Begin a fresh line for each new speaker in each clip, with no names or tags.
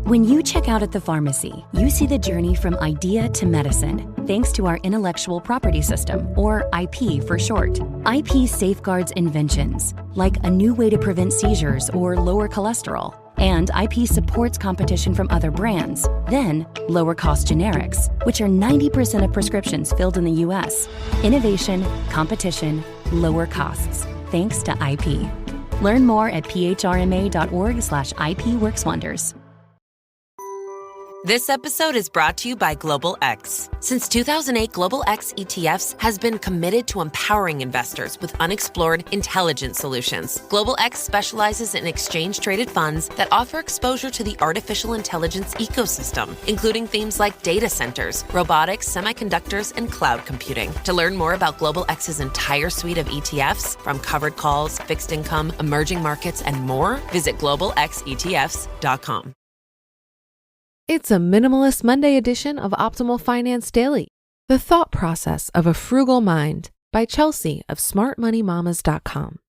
When you check out at the pharmacy, you see the journey from idea to medicine, thanks to our intellectual property system, or IP for short. IP safeguards inventions, like a new way to prevent seizures or lower cholesterol. And IP supports competition from other brands, then lower-cost generics, which are 90% of prescriptions filled in the U.S. Innovation, competition, lower costs, thanks to IP. Learn more at phrma.org/IP Works Wonders.
This episode is brought to you by Global X. Since 2008, Global X ETFs has been committed to empowering investors with unexplored, intelligent solutions. Global X specializes in exchange-traded funds that offer exposure to the artificial intelligence ecosystem, including themes like data centers, robotics, semiconductors, and cloud computing. To learn more about Global X's entire suite of ETFs, from covered calls, fixed income, emerging markets, and more, visit globalxetfs.com.
It's a Minimalist Monday edition of Optimal Finance Daily, The Thought Process of a Frugal Mind by Chelsea of smartmoneymamas.com.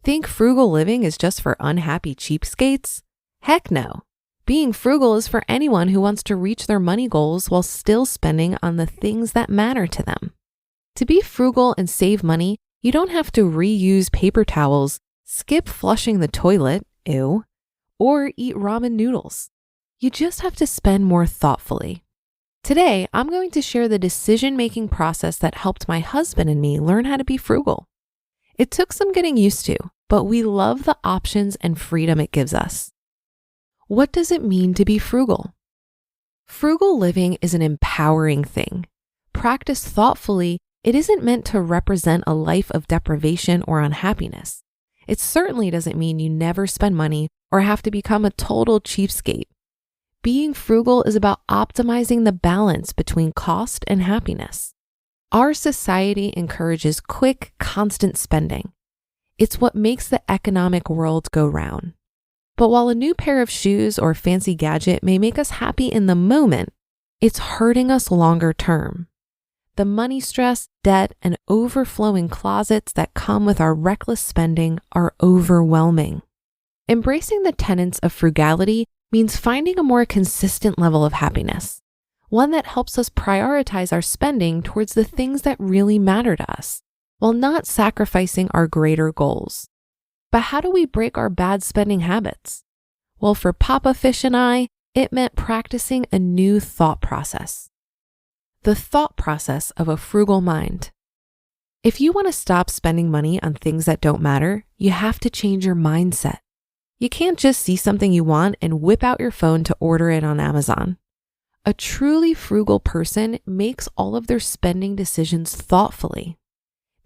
Think frugal living is just for unhappy cheapskates? Heck no. Being frugal is for anyone who wants to reach their money goals while still spending on the things that matter to them. To be frugal and save money, you don't have to reuse paper towels, skip flushing the toilet, ew, or eat ramen noodles. You just have to spend more thoughtfully. Today, I'm going to share the decision-making process that helped my husband and me learn how to be frugal. It took some getting used to, but we love the options and freedom it gives us. What does it mean to be frugal? Frugal living is an empowering thing. Practiced thoughtfully, it isn't meant to represent a life of deprivation or unhappiness. It certainly doesn't mean you never spend money or have to become a total cheapskate. Being frugal is about optimizing the balance between cost and happiness. Our society encourages quick, constant spending. It's what makes the economic world go round. But while a new pair of shoes or fancy gadget may make us happy in the moment, it's hurting us longer term. The money stress, debt, and overflowing closets that come with our reckless spending are overwhelming. Embracing the tenets of frugality means finding a more consistent level of happiness, one that helps us prioritize our spending towards the things that really matter to us, while not sacrificing our greater goals. But how do we break our bad spending habits? Well, for Papa Fish and I, it meant practicing a new thought process. The thought process of a frugal mind. If you want to stop spending money on things that don't matter, you have to change your mindset. You can't just see something you want and whip out your phone to order it on Amazon. A truly frugal person makes all of their spending decisions thoughtfully.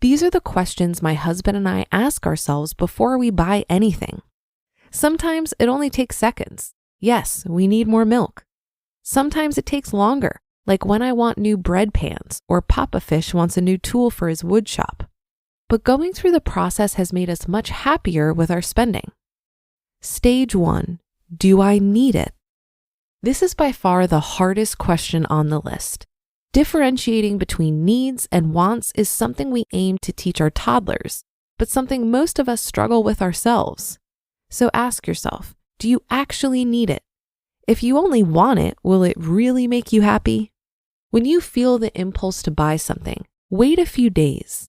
These are the questions my husband and I ask ourselves before we buy anything. Sometimes it only takes seconds. Yes, we need more milk. Sometimes it takes longer, like when I want new bread pans or Papa Fish wants a new tool for his wood shop. But going through the process has made us much happier with our spending. Stage 1, do I need it? This is by far the hardest question on the list. Differentiating between needs and wants is something we aim to teach our toddlers, but something most of us struggle with ourselves. So ask yourself, do you actually need it? If you only want it, will it really make you happy? When you feel the impulse to buy something, wait a few days.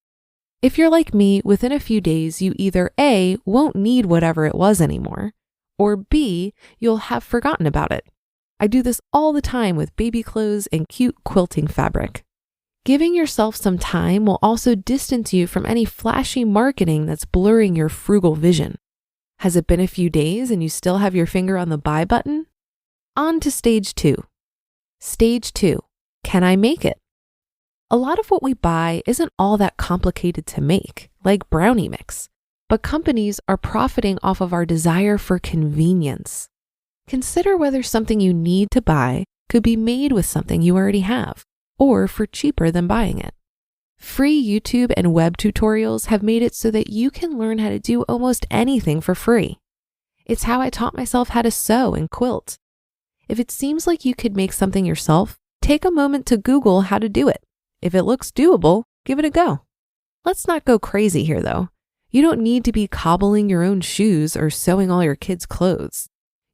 If you're like me, within a few days, you either A, won't need whatever it was anymore, or B, you'll have forgotten about it. I do this all the time with baby clothes and cute quilting fabric. Giving yourself some time will also distance you from any flashy marketing that's blurring your frugal vision. Has it been a few days and you still have your finger on the buy button? On to stage 2. Stage 2, can I make it? A lot of what we buy isn't all that complicated to make, like brownie mix, but companies are profiting off of our desire for convenience. Consider whether something you need to buy could be made with something you already have, or for cheaper than buying it. Free YouTube and web tutorials have made it so that you can learn how to do almost anything for free. It's how I taught myself how to sew and quilt. If it seems like you could make something yourself, take a moment to Google how to do it. If it looks doable, give it a go. Let's not go crazy here though. You don't need to be cobbling your own shoes or sewing all your kids' clothes.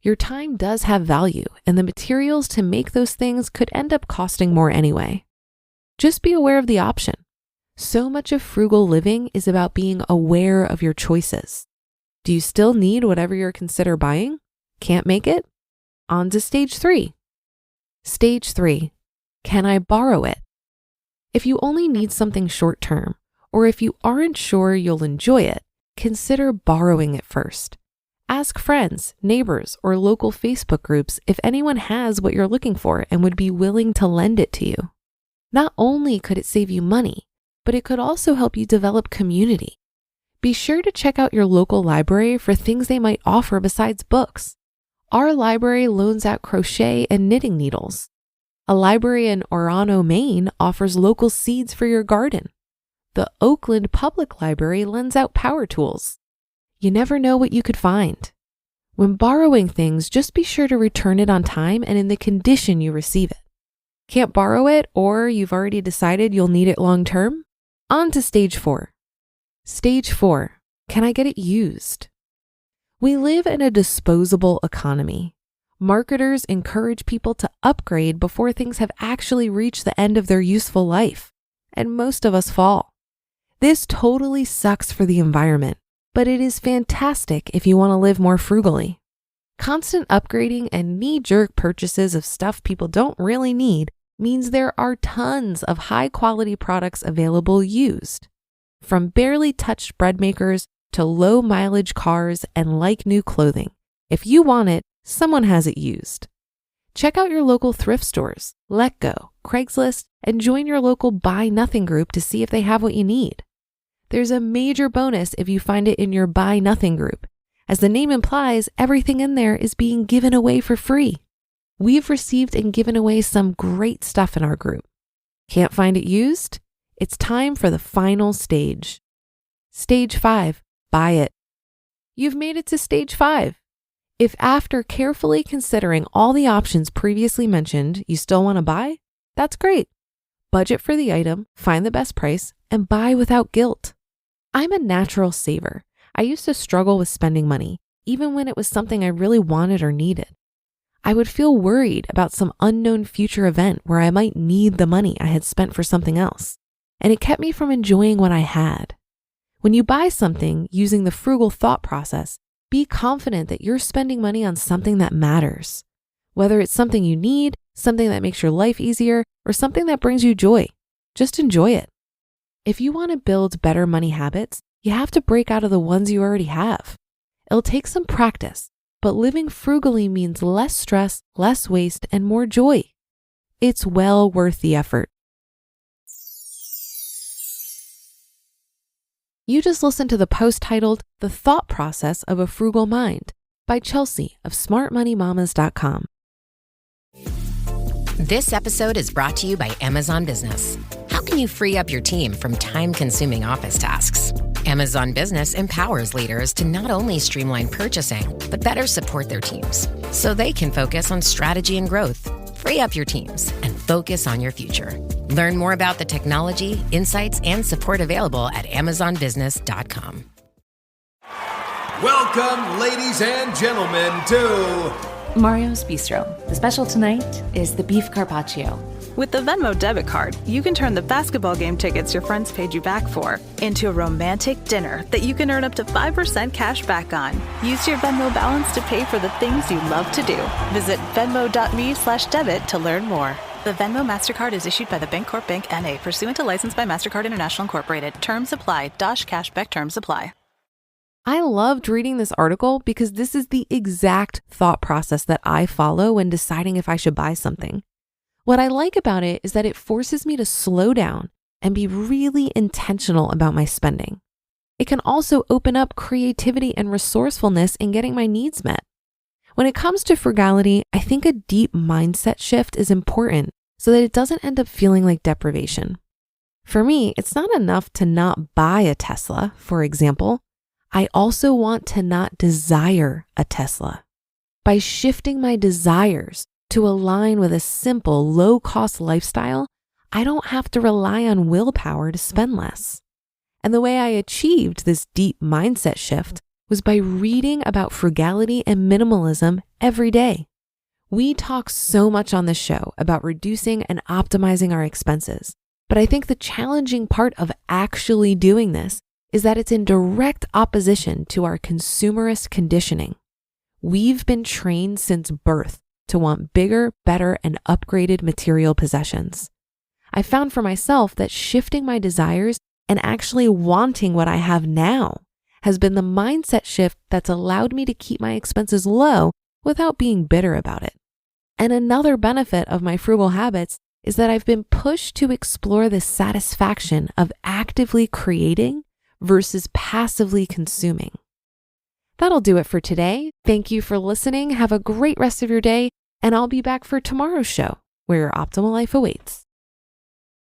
Your time does have value, and the materials to make those things could end up costing more anyway. Just be aware of the option. So much of frugal living is about being aware of your choices. Do you still need whatever you're considering buying? Can't make it? On to stage 3. Stage 3, can I borrow it? If you only need something short term, or if you aren't sure you'll enjoy it, consider borrowing it first. Ask friends, neighbors, or local Facebook groups if anyone has what you're looking for and would be willing to lend it to you. Not only could it save you money, but it could also help you develop community. Be sure to check out your local library for things they might offer besides books. Our library loans out crochet and knitting needles. A library in Orano, Maine offers local seeds for your garden. The Oakland Public Library lends out power tools. You never know what you could find. When borrowing things, just be sure to return it on time and in the condition you receive it. Can't borrow it, or you've already decided you'll need it long term? On to stage 4. Stage 4, can I get it used? We live in a disposable economy. Marketers encourage people to upgrade before things have actually reached the end of their useful life, and most of us fall. This totally sucks for the environment, but it is fantastic if you want to live more frugally. Constant upgrading and knee-jerk purchases of stuff people don't really need means there are tons of high-quality products available used. From barely touched bread makers to low-mileage cars and like-new clothing. If you want it, someone has it used. Check out your local thrift stores, Letgo, Craigslist, and join your local Buy Nothing group to see if they have what you need. There's a major bonus if you find it in your Buy Nothing group. As the name implies, everything in there is being given away for free. We've received and given away some great stuff in our group. Can't find it used? It's time for the final stage. Stage 5, buy it. You've made it to stage 5. If after carefully considering all the options previously mentioned, you still want to buy, that's great. Budget for the item, find the best price, and buy without guilt. I'm a natural saver. I used to struggle with spending money, even when it was something I really wanted or needed. I would feel worried about some unknown future event where I might need the money I had spent for something else, and it kept me from enjoying what I had. When you buy something using the frugal thought process, be confident that you're spending money on something that matters. Whether it's something you need, something that makes your life easier, or something that brings you joy, just enjoy it. If you want to build better money habits, you have to break out of the ones you already have. It'll take some practice, but living frugally means less stress, less waste, and more joy. It's well worth the effort. You just listened to the post titled The Thought Process of a Frugal Mind by Chelsea of smartmoneymamas.com.
This episode is brought to you by Amazon Business. How can you free up your team from time-consuming office tasks? Amazon Business empowers leaders to not only streamline purchasing, but better support their teams so they can focus on strategy and growth. Free up your teams and focus on your future. Learn more about the technology, insights, and support available at amazonbusiness.com.
Welcome, ladies and gentlemen, to
Mario's Bistro. The special tonight is the beef carpaccio.
With the Venmo debit card, you can turn the basketball game tickets your friends paid you back for into a romantic dinner that you can earn up to 5% cash back on. Use your Venmo balance to pay for the things you love to do. Visit venmo.me/debit to learn more. The Venmo MasterCard is issued by the Bancorp Bank N.A. pursuant to license by MasterCard International Incorporated. Terms apply. Cashback terms apply.
I loved reading this article because this is the exact thought process that I follow when deciding if I should buy something. What I like about it is that it forces me to slow down and be really intentional about my spending. It can also open up creativity and resourcefulness in getting my needs met. When it comes to frugality, I think a deep mindset shift is important so that it doesn't end up feeling like deprivation. For me, it's not enough to not buy a Tesla, for example. I also want to not desire a Tesla. By shifting my desires to align with a simple, low-cost lifestyle, I don't have to rely on willpower to spend less. And the way I achieved this deep mindset shift was by reading about frugality and minimalism every day. We talk so much on this show about reducing and optimizing our expenses, but I think the challenging part of actually doing this is that it's in direct opposition to our consumerist conditioning. We've been trained since birth to want bigger, better, and upgraded material possessions. I found for myself that shifting my desires and actually wanting what I have now has been the mindset shift that's allowed me to keep my expenses low without being bitter about it. And another benefit of my frugal habits is that I've been pushed to explore the satisfaction of actively creating versus passively consuming. That'll do it for today. Thank you for listening. Have a great rest of your day, and I'll be back for tomorrow's show, where your optimal life awaits.